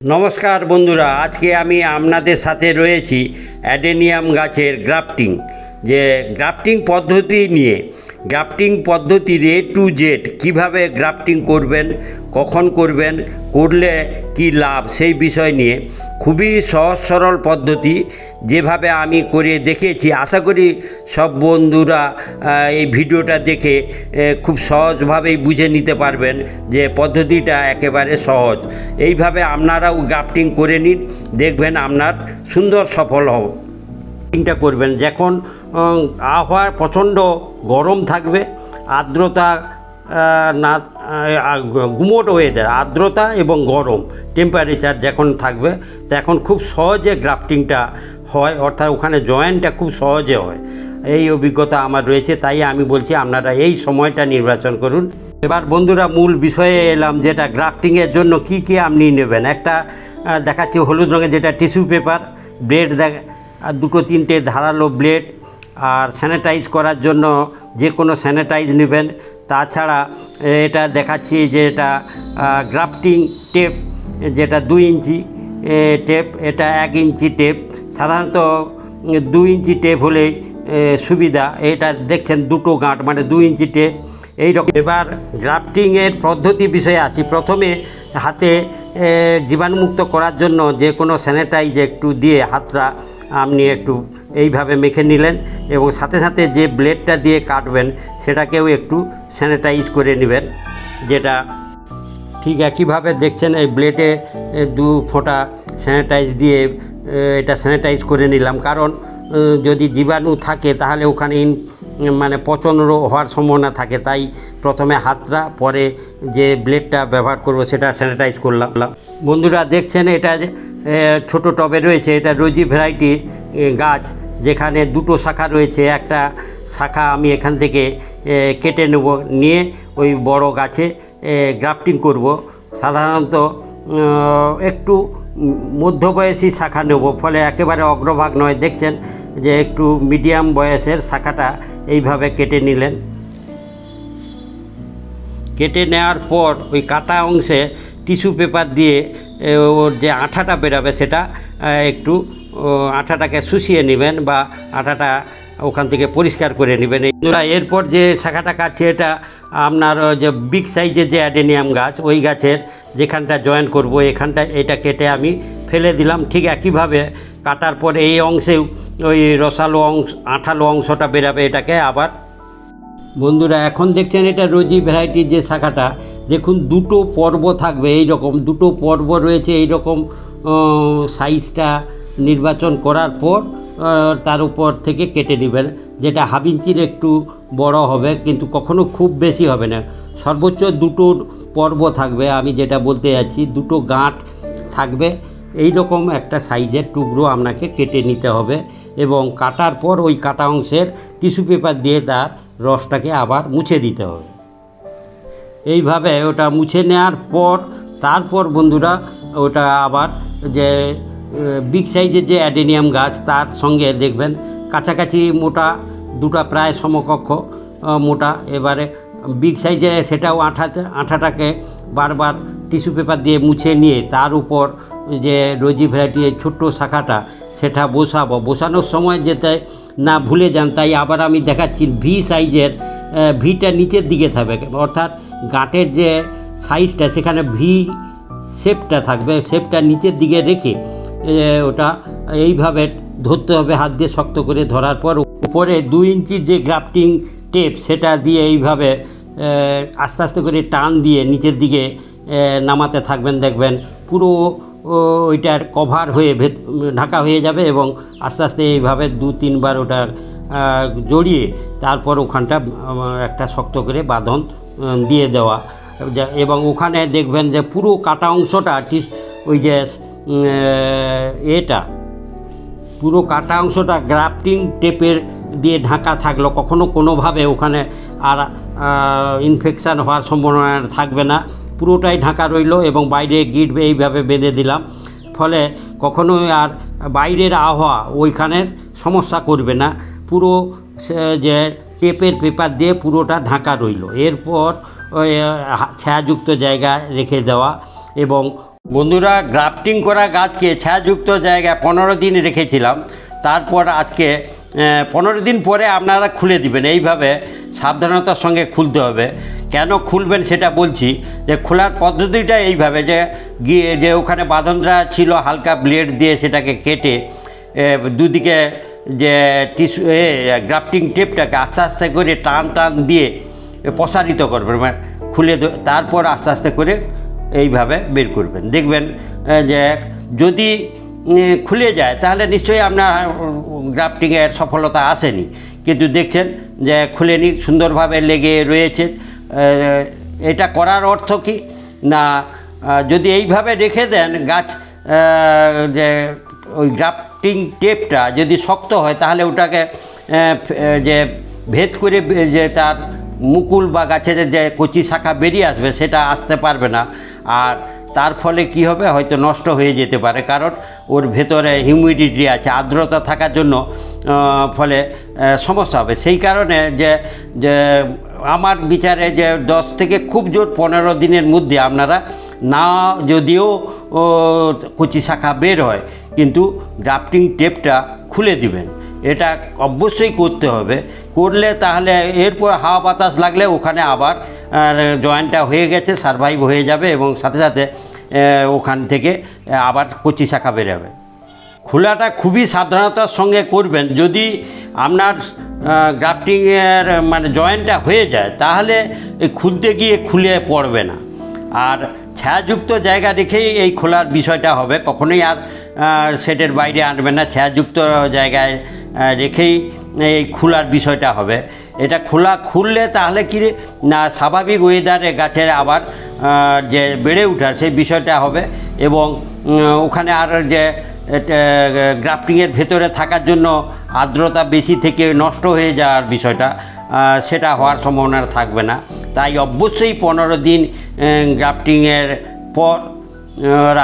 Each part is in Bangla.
नमस्कार बंधुरा आज के आमी आपनादेर साथे रयेछि एडेनियम गाछेर ग्राफ्टिंग जे ग्राफ्टिंग पद्धति निये ग्राफ्टिंग पद्धतिर ए टू जेड किभाबे ग्राफ्टिंग करबेन कखन करबेन करले कि लाभ सेई विषय निये खूबई सहज सरल पद्धति जेभाबे आमी करे देखेछि आशा करी सब बंधुरा এই ভিডিওটা দেখে খুব সহজভাবেই বুঝে নিতে পারবেন যে পদ্ধতিটা একেবারে সহজ। এইভাবে আপনারাও গ্রাফটিং করে নিন, দেখবেন আপনার সুন্দর সফল হবে। গ্রাফটিংটা করবেন যখন আবহাওয়া প্রচণ্ড গরম থাকবে, আর্দ্রতা না গুমোট ওয়েদার আর্দ্রতা এবং গরম টেম্পারেচার যখন থাকবে তখন খুব সহজে গ্রাফটিংটা হয়, অর্থাৎ ওখানে জয়েন্টটা খুব সহজে হয়। এই অভিজ্ঞতা আমার রয়েছে, তাই আমি বলছি আপনারা এই সময়টা নির্বাচন করুন। এবার বন্ধুরা মূল বিষয়ে এলাম, যেটা গ্রাফটিংয়ের জন্য কি কি আপনি নেবেন। একটা দেখাচ্ছি হলুদ রঙের, যেটা টিস্যু পেপার, ব্লেড দুটো তিনটে ধারালো ব্লেড, আর স্যানিটাইজ করার জন্য যে কোনো স্যানিটাইজ নেবেন। তাছাড়া এটা দেখাচ্ছি যে এটা গ্রাফটিং টেপ, যেটা 2 ইঞ্চি টেপ, এটা 1 ইঞ্চি টেপ। সাধারণত 2 ইঞ্চি টেপ হলে সুবিধা। এটা দেখছেন দুটো গাঁট মানে 2 ইঞ্চি টেপ এইরকম। এবার গ্রাফটিংয়ের পদ্ধতি বিষয়ে আসি। প্রথমে হাতে জীবাণুমুক্ত করার জন্য যে কোনো স্যানিটাইজ একটু দিয়ে হাতটা আপনি একটু এইভাবে মেখে নিলেন, এবং সাথে সাথে যে ব্লেডটা দিয়ে কাটবেন সেটাকেও একটু স্যানিটাইজ করে নেবেন। যেটা ঠিক একইভাবে দেখছেন এই ব্লেডে 2 ফোঁটা স্যানিটাইজ দিয়ে এটা স্যানিটাইজ করে নিলাম, কারণ যদি জীবাণু থাকে তাহলে ওখানে মানে পচন হওয়ার সম্ভাবনা থাকে। তাই প্রথমে হাতটা, পরে যে ব্লেডটা ব্যবহার করব সেটা স্যানিটাইজ করলাম। বন্ধুরা দেখছেন এটা ছোট টবে রয়েছে, এটা রোজি ভ্যারাইটি গাছ, যেখানে 2টো শাখা রয়েছে। একটা শাখা আমি এখান থেকে কেটে নেব, নিয়ে ওই বড় গাছে গ্রাফটিং করব। সাধারণত একটু মধ্যবয়সী শাখা নেব, ফলে একেবারে অগ্রভাগ নয়। দেখছেন যে একটু মিডিয়াম বয়সের শাখাটা এইভাবে কেটে নিলেন। কেটে নেওয়ার পর ওই কাটা অংশে টিস্যু পেপার দিয়ে ওর যে আঠাটা বেরাবে সেটা একটু আঠাটাকে শুষিয়ে নেবেন, বা আঠাটা ওখান থেকে পরিষ্কার করে নেবেন। এরপর যে শাখাটা কাটছে এটা আপনার যে বিগ সাইজের যে অ্যাডেনিয়াম গাছ, ওই গাছের যেখানটা জয়েন করব এখানটা এটা কেটে আমি ফেলে দিলাম। ঠিক একইভাবে কাটার পরে এই অংশেও ওই রসালো অংশ আঠালো অংশটা বেরাবে, এটাকে আবার। বন্ধুরা এখন দেখছেন এটা রোজি ভ্যারাইটির যে শাখাটা, দেখুন 2টো পর্ব থাকবে, এই রকম 2টো পর্ব রয়েছে। এই রকম সাইজটা নির্বাচন করার পর তার উপর থেকে কেটে নেবেন, যেটা হাফ ইঞ্চির একটু বড় হবে, কিন্তু কখনো খুব বেশি হবে না। সর্বোচ্চ 2টো পর্ব থাকবে, আমি যেটা বলতে যাচ্ছি 2টো গাঁট থাকবে। এই রকম একটা সাইজের টুকরো আপনাকে কেটে নিতে হবে, এবং কাটার পর ওই কাটা অংশের টিস্যু পেপার দিয়ে তার রসটাকে আবার মুছে দিতে হবে। এইভাবে ওটা মুছে নেওয়ার পর তারপর বন্ধুরা ওটা আবার যে বিগ সাইজের যে অ্যাডেনিয়াম গাছ তার সঙ্গে দেখবেন কাছাকাছি মোটা দুটো প্রায় সমকক্ষ মোটা। এবারে বিগ সাইজে সেটাও আঠাটাকে বারবার টিস্যু পেপার দিয়ে মুছে নিয়ে তার উপর যে রোজি ভ্যারাইটির ছোট্ট শাখাটা সেটা বসাবো। বসানোর সময় যেতে না ভুলে যান, তাই আবার আমি দেখাচ্ছি ভি সাইজের, ভিটা নিচের দিকে থাকবে, অর্থাৎ গাঁটের যে সাইজটা সেখানে ভি শেপটা থাকবে, শেপটা নিচের দিকে রেখে ওটা এইভাবে ধরতে হবে, হাত দিয়ে শক্ত করে ধরার পর উপরে 2 ইঞ্চির যে গ্রাফটিং টেপ সেটা দিয়ে এইভাবে আস্তে আস্তে করে টান দিয়ে নিচের দিকে নামাতে থাকবেন। দেখবেন পুরো ওইটার কভার হয়ে ঢাকা হয়ে যাবে, এবং আস্তে আস্তে এইভাবে 2-3 বার ওটা জড়িয়ে তারপর ওখানটা একটা শক্ত করে বাঁধন দিয়ে দেওয়া। এবং ওখানে দেখবেন যে পুরো কাটা অংশটা ওই যে পুরো কাটা অংশটা গ্রাফটিং টেপের দিয়ে ঢাকা থাকলো, কখনো কোনোভাবে ওখানে আর ইনফেকশান হওয়ার সম্ভাবনা থাকবে না, পুরোটাই ঢাকা রইল। এবং বাইরে গিট এইভাবে বেঁধে দিলাম, ফলে কখনোই আর বাইরের আবহাওয়া ওইখানের সমস্যা করবে না। পুরো যে টেপের পেপার দিয়ে পুরোটা ঢাকা রইল। এরপর ছায়াযুক্ত জায়গায় রেখে দেওয়া, এবং বন্ধুরা, গ্রাফটিং করা গাছকে ছায়াযুক্ত জায়গায় 15 দিন রেখেছিলাম। তারপর আজকে 15 দিন পরে আপনারা খুলে দিবেন। এইভাবে সাবধানতার সঙ্গে খুলতে হবে। কেন খুলবেন সেটা বলছি। যে খোলার পদ্ধতিটা এইভাবে, যে ওখানে বাঁধনটা ছিল হালকা ব্লেড দিয়ে সেটাকে কেটে দুদিকে যে গ্রাফটিং টেপটাকে আস্তে আস্তে করে টান দিয়ে প্রসারিত করবেন, মানে খুলে তারপর আস্তে আস্তে করে এইভাবে বের করবেন। দেখবেন যে যদি খুলে যায় তাহলে নিশ্চয়ই আপনার গ্রাফটিংয়ের সফলতা আসেনি, কিন্তু দেখছেন যে খুলেনি, সুন্দরভাবে লেগে রয়েছে। এটা করার অর্থ কি না, যদি এইভাবে রেখে দেন গাছ, যে ওই গ্রাফটিং টেপটা যদি শক্ত হয় তাহলে ওটাকে যে ভেদ করে যে তার মুকুল বা গাছের যে কচি শাখা বেরিয়ে আসবে সেটা আসতে পারবে না। আর তার ফলে কি হবে, হয়তো নষ্ট হয়ে যেতে পারে, কারণ ওর ভেতরে হিউমিডিটি আছে, আর্দ্রতা থাকার জন্য ফলে সমস্যা হবে। সেই কারণে যে আমার বিচারে যে 10 থেকে খুব জোর 15 দিনের মধ্যে আপনারা না, যদিও কচি শাখা বের হয়, কিন্তু গ্রাফটিং টেপটা খুলে দিবেন। এটা অবশ্যই করতে হবে। করলে তাহলে এরপর হাওয়া বাতাস লাগলে ওখানে আবার জয়েন্টটা হয়ে গেছে, সারভাইভ হয়ে যাবে এবং সাথে সাথে ওখান থেকে আবার কচি শাখা বেরোবে। খোলাটা খুবই সাবধানতার সঙ্গে করবেন। যদি আপনার গ্রাফটিংয়ের মানে জয়েন্টটা হয়ে যায় তাহলে খুলতে গিয়ে খুলে পড়বে না। আর ছায়াযুক্ত জায়গা রেখেই এই খোলার বিষয়টা হবে, কখনোই আর সেটের বাইরে আনবেন না। ছায়াযুক্ত জায়গায় রেখেই এই খোলার বিষয়টা হবে। এটা খুললে তাহলে কি না, স্বাভাবিক ওয়েদারে গাছের আবার যে বেড়ে ওঠার সেই বিষয়টা হবে এবং ওখানে আর যে গ্রাফটিংয়ের ভেতরে থাকার জন্য আর্দ্রতা বেশি থেকে নষ্ট হয়ে যাওয়ার বিষয়টা, সেটা হওয়ার সম্ভাবনা থাকবে না। তাই অবশ্যই 15 দিন গ্রাফটিংয়ের পর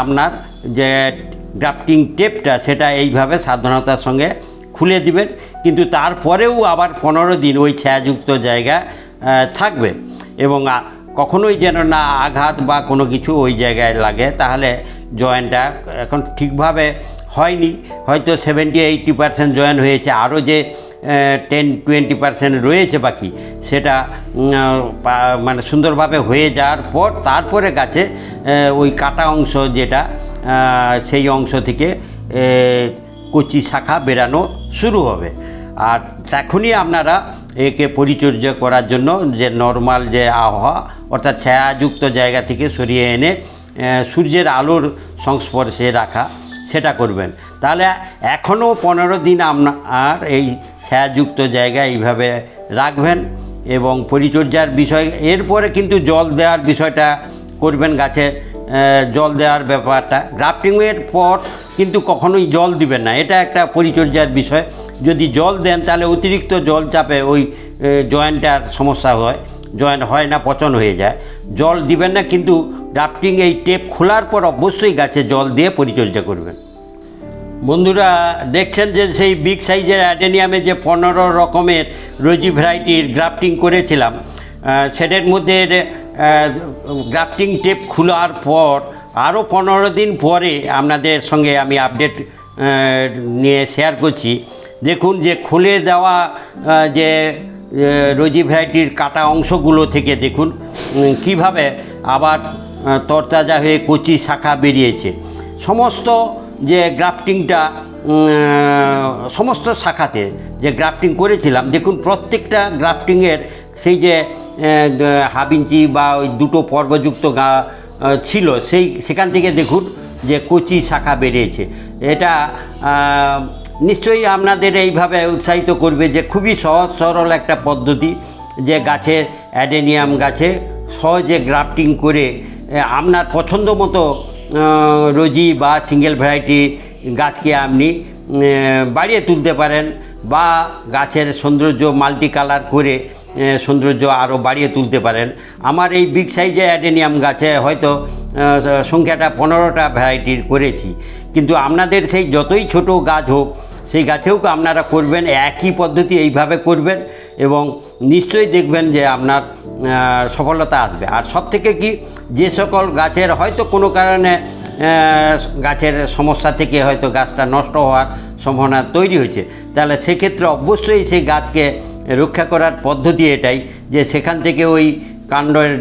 আপনার যে গ্রাফটিং টেপটা সেটা এইভাবে সাবধানতার সঙ্গে খুলে দিবেন। কিন্তু তারপরেও আবার 15 দিন ওই ছায়াযুক্ত জায়গা থাকবে এবং কখনোই যেন না আঘাত বা কোনো কিছু ওই জায়গায় লাগে, তাহলে জয়েন্টটা এখন ঠিকভাবে হয়নি, হয়তো 70-80% জয়েন হয়েছে, আরও যে 10-20% রয়েছে বাকি, সেটা মানে সুন্দরভাবে হয়ে যাওয়ার পর তারপরে গাছে ওই কাটা অংশ যেটা, সেই অংশ থেকে কচি শাখা বেরানো শুরু হবে। আর তখনই আপনারা একে পরিচর্যা করার জন্য যে নর্মাল যে আবহাওয়া, অর্থাৎ ছায়াযুক্ত জায়গা থেকে সরিয়ে এনে সূর্যের আলোর সংস্পর্শে রাখা, সেটা করবেন। তাহলে এখনও 15 দিন আপনার এই ছায়াযুক্ত জায়গায় এইভাবে রাখবেন এবং পরিচর্যার বিষয়, এরপরে কিন্তু জল দেওয়ার বিষয়টা করবেন। গাছে জল দেওয়ার ব্যাপারটা গ্রাফটিংয়ের পর কিন্তু কখনোই জল দিবেন না, এটা একটা পরিচর্যার বিষয়। যদি জল দেন তাহলে অতিরিক্ত জল চাপে ওই জয়েন্টটার সমস্যা হয়, জয়েন্ট হয় না, পচন হয়ে যায়। জল দিবেন না, কিন্তু গ্রাফটিং এই টেপ খোলার পর অবশ্যই গাছে জল দিয়ে পরিচর্যা করবেন। বন্ধুরা, দেখছেন যে সেই বিগ সাইজের অ্যাডেনিয়ামে যে 15 রকমের রোজি ভ্যারাইটির গ্রাফটিং করেছিলাম, সেটার মধ্যে গ্রাফটিং টেপ খোলার পর আরও 15 দিন পরে আপনাদের সঙ্গে আমি আপডেট নিয়ে শেয়ার করছি। দেখুন যে খুলে দেওয়া যে রোজি ভ্যারাইটির কাটা অংশগুলো থেকে দেখুন কিভাবে আবার তরতাজা হয়ে কচি শাখা বেরিয়েছে। সমস্ত যে গ্রাফটিংটা, সমস্ত শাখাতে যে গ্রাফটিং করেছিলাম, দেখুন প্রত্যেকটা গ্রাফটিংয়ের সেই যে হাফ ইঞ্চি বা ওই দুটো পর্বযুক্ত ছিল, সেখান থেকে দেখুন যে কচি শাখা বেরিয়েছে। এটা নিশ্চয়ই আপনাদের এইভাবে উৎসাহিত করবে যে খুবই সহজ সরল একটা পদ্ধতি, যে গাছের অ্যাডেনিয়াম গাছে সহজে গ্রাফটিং করে আপনার পছন্দ মতো রোজি বা সিঙ্গেল ভ্যারাইটি গাছকে আপনি বাড়িয়ে তুলতে পারেন, বা গাছের সৌন্দর্য মাল্টি কালার করে সৌন্দর্য আরও বাড়িয়ে তুলতে পারেন। আমার এই বিগ সাইজের অ্যাডেনিয়াম গাছে হয়তো সংখ্যাটা 15টা ভ্যারাইটির করেছি, কিন্তু আপনাদের সেই যতই ছোট গাছ হোক সেই গাছেও আপনারা করবেন, একই পদ্ধতি এইভাবে করবেন এবং নিশ্চয়ই দেখবেন যে আপনার সফলতা আসবে। আর সবথেকে কি, যে সকল গাছের হয়তো কোনো কারণে গাছের সমস্যা থেকে হয়তো গাছটা নষ্ট হওয়ার সম্ভাবনা তৈরি হয়েছে, তাহলে সেক্ষেত্রে অবশ্যই সেই গাছকে রক্ষা করার পদ্ধতি এটাই যে সেখান থেকে ওই কাণ্ডের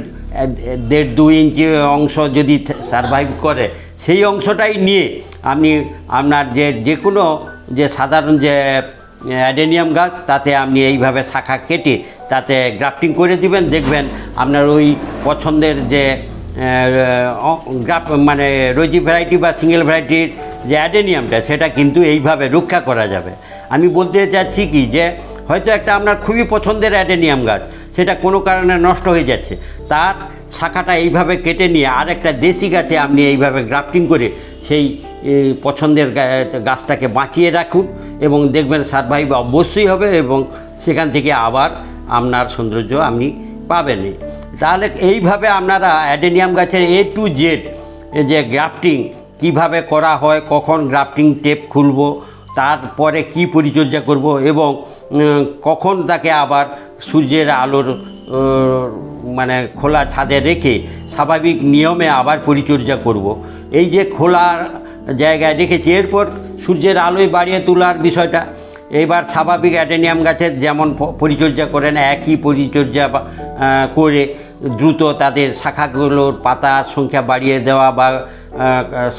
1.5-2 ইঞ্চি অংশ যদি সারভাইভ করে সেই অংশটাই নিয়ে আপনি আপনার যে কোনো যে সাধারণ যে অ্যাডেনিয়াম গাছ তাতে আপনি এইভাবে শাখা কেটে তাতে গ্রাফটিং করে দিবেন, দেখবেন আপনার ওই পছন্দের যে মানে রোজি ভ্যারাইটি বা সিঙ্গেল ভ্যারাইটির যে অ্যাডেনিয়ামটা সেটা কিন্তু এইভাবে রক্ষা করা যাবে। আমি বলতে চাচ্ছি কি যে হয়তো একটা আপনার খুবই পছন্দের অ্যাডেনিয়াম গাছ সেটা কোনো কারণে নষ্ট হয়ে যাচ্ছে, তার শাখাটা এইভাবে কেটে নিয়ে আর একটা দেশি গাছে আপনি এইভাবে গ্রাফটিং করে সেই পছন্দের গাছটাকে বাঁচিয়ে রাখুন এবং দেখবেন সারভাইভ অবশ্যই হবে এবং সেখান থেকে আবার আপনার সৌন্দর্য আপনি পাবেনই। তাহলে এইভাবে আপনারা অ্যাডেনিয়াম গাছের A to Z যে গ্রাফটিং কিভাবে করা হয়, কখন গ্রাফটিং টেপ খুলব, তারপরে কি পরিচর্যা করব এবং কখন তাকে আবার সূর্যের আলোর মানে খোলা ছাদে রেখে স্বাভাবিক নিয়মে আবার পরিচর্যা করব, এই যে খোলা জায়গায় রেখেছি এরপর সূর্যের আলোয় বাড়িয়ে তোলার বিষয়টা এবার স্বাভাবিক অ্যাডেনিয়াম গাছের যেমন পরিচর্যা করেন একই পরিচর্যা করে দ্রুত তাদের শাখাগুলোর পাতার সংখ্যা বাড়িয়ে দেওয়া বা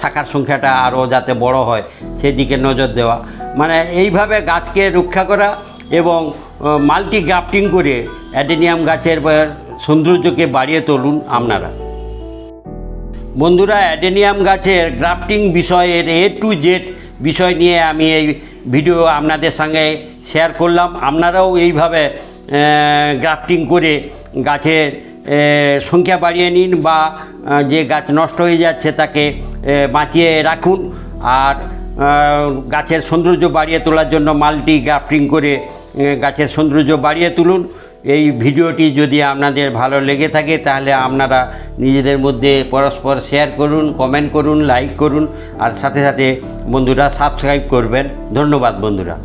শাখার সংখ্যাটা আরও যাতে বড় হয় সেদিকে নজর দেওয়া, মানে এইভাবে গাছকে রক্ষা করা এবং মাল্টি গ্রাফটিং করে অ্যাডেনিয়াম গাছের সৌন্দর্যকে বাড়িয়ে তুলুন আপনারা। বন্ধুরা, অ্যাডেনিয়াম গাছের গ্রাফটিং বিষয়ের A to Z বিষয় নিয়ে আমি এই ভিডিও আপনাদের সঙ্গে শেয়ার করলাম। আপনারাও এইভাবে গ্রাফটিং করে গাছের সংখ্যা বাড়িয়ে নিন বা যে গাছ নষ্ট হয়ে যাচ্ছে তাকে বাঁচিয়ে রাখুন আর গাছের সৌন্দর্য বাড়িয়ে তোলার জন্য মাল্টি গ্রাফটিং করে গাছের সৌন্দর্য বাড়িয়ে তুলুন। এই ভিডিওটি যদি আপনাদের ভালো লেগে থাকে তাহলে আপনারা নিজেদের মধ্যে পরস্পর শেয়ার করুন, কমেন্ট করুন, লাইক করুন আর সাথে সাথে বন্ধুরা সাবস্ক্রাইব করবেন। ধন্যবাদ বন্ধুরা।